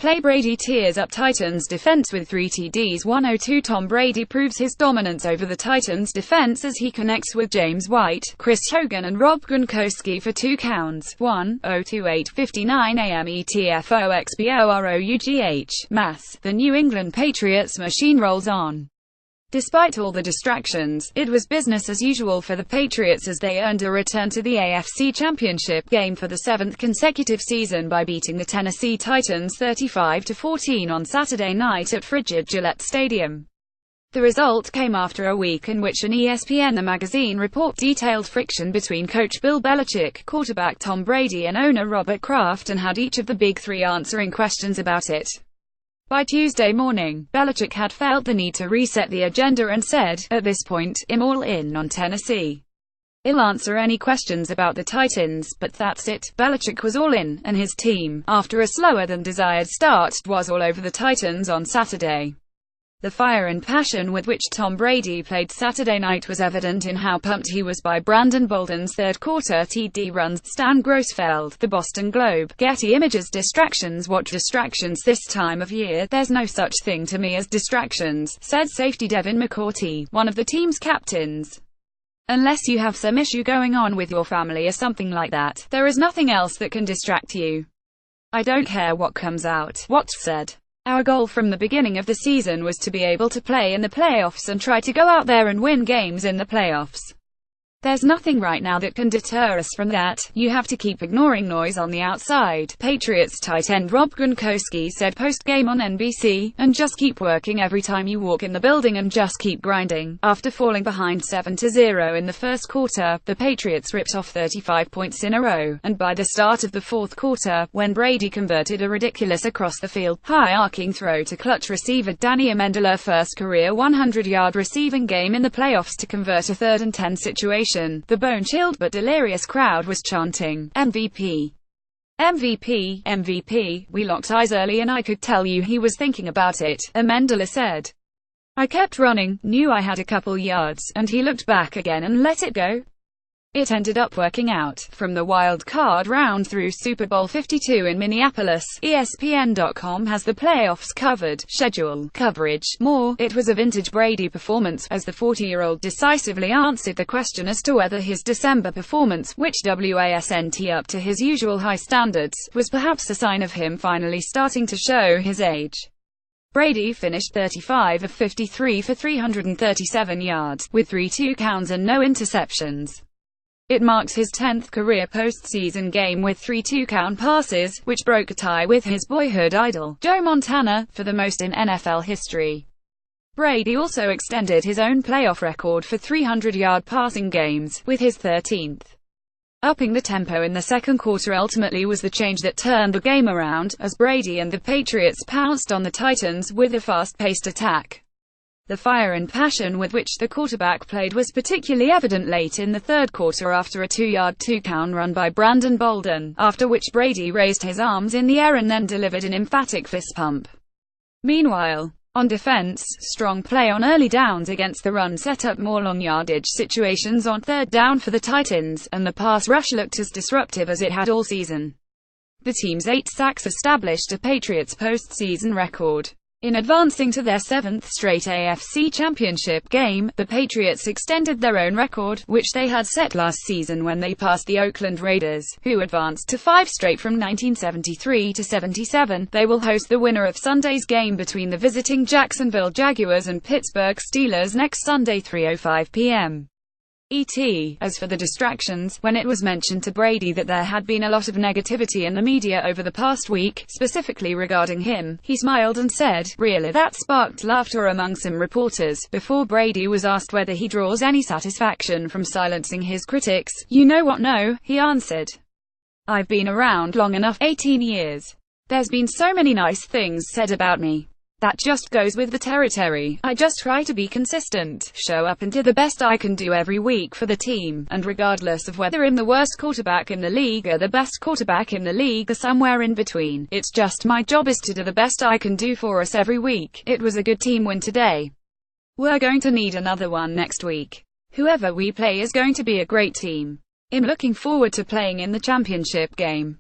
Play Brady tears up Titans defense with 3 TDs. 102 Tom Brady proves his dominance over the Titans defense as he connects with James White, Chris Hogan and Rob Gronkowski for 2 counts. 1:02:8:59 AM ETFOXBOROUGH. Mass. The New England Patriots machine rolls on. Despite all the distractions, it was business as usual for the Patriots as they earned a return to the AFC Championship game for the 7th consecutive season by beating the Tennessee Titans 35-14 on Saturday night at frigid Gillette Stadium. The result came after a week in which an ESPN The Magazine report detailed friction between coach Bill Belichick, quarterback Tom Brady and owner Robert Kraft, and had each of the big three answering questions about it. By Tuesday morning, Belichick had felt the need to reset the agenda and said, "At this point, I'm all in on Tennessee. I'll answer any questions about the Titans, but that's it." Belichick was all in, and his team, after a slower than desired start, was all over the Titans on Saturday. The fire and passion with which Tom Brady played Saturday night was evident in how pumped he was by Brandon Bolden's third-quarter TD runs. Stan Grossfeld, The Boston Globe. Getty Images. Distractions. Watch distractions this time of year. There's no such thing to me as distractions, said safety Devin McCourty, one of the team's captains. Unless you have some issue going on with your family or something like that, there is nothing else that can distract you. I don't care what comes out, Watts said. Our goal from the beginning of the season was to be able to play in the playoffs and try to go out there and win games in the playoffs. There's nothing right now that can deter us from that. You have to keep ignoring noise on the outside. Patriots tight end Rob Gronkowski said post-game on NBC, and just keep working every time you walk in the building and just keep grinding. After falling behind 7-0 in the first quarter, the Patriots ripped off 35 points in a row, and by the start of the fourth quarter, when Brady converted a ridiculous across-the-field, high-arcing throw to clutch receiver Danny Amendola, first career 100-yard receiving game in the playoffs to convert a 3rd and 10 situation, the bone-chilled but delirious crowd was chanting, "MVP! MVP! MVP!" We locked eyes early and I could tell you he was thinking about it, Amendola said. I kept running, knew I had a couple yards, and he looked back again and let it go. It ended up working out. From the wild card round through Super Bowl 52 in Minneapolis, ESPN.com has the playoffs covered. Schedule, coverage, more. It was a vintage Brady performance, as the 40-year-old decisively answered the question as to whether his December performance, which wasn't up to his usual high standards, was perhaps a sign of him finally starting to show his age. Brady finished 35 of 53 for 337 yards, with 3 touchdowns and no interceptions. It marks his 10th career postseason game with 3 touchdown passes, which broke a tie with his boyhood idol, Joe Montana, for the most in NFL history. Brady also extended his own playoff record for 300-yard passing games, with his 13th. Upping the tempo in the second quarter ultimately was the change that turned the game around, as Brady and the Patriots pounced on the Titans with a fast-paced attack. The fire and passion with which the quarterback played was particularly evident late in the third quarter after a 2-yard two-count run by Brandon Bolden, after which Brady raised his arms in the air and then delivered an emphatic fist pump. Meanwhile, on defense, strong play on early downs against the run set up more long-yardage situations on third down for the Titans, and the pass rush looked as disruptive as it had all season. The team's 8 sacks established a Patriots postseason record. In advancing to their 7th straight AFC Championship game, the Patriots extended their own record, which they had set last season when they passed the Oakland Raiders, who advanced to 5 straight from 1973 to 77. They will host the winner of Sunday's game between the visiting Jacksonville Jaguars and Pittsburgh Steelers next Sunday 3:05 p.m. ET. As for the distractions, when it was mentioned to Brady that there had been a lot of negativity in the media over the past week, specifically regarding him, he smiled and said, "Really?" That sparked laughter among some reporters. Before Brady was asked whether he draws any satisfaction from silencing his critics, "You know what? No," he answered. "I've been around long enough, 18 years. There's been so many nice things said about me. That just goes with the territory. I just try to be consistent, show up and do the best I can do every week for the team, and regardless of whether I'm the worst quarterback in the league or the best quarterback in the league or somewhere in between, it's just my job is to do the best I can do for us every week. It was a good team win today. We're going to need another one next week. Whoever we play is going to be a great team. I'm looking forward to playing in the championship game."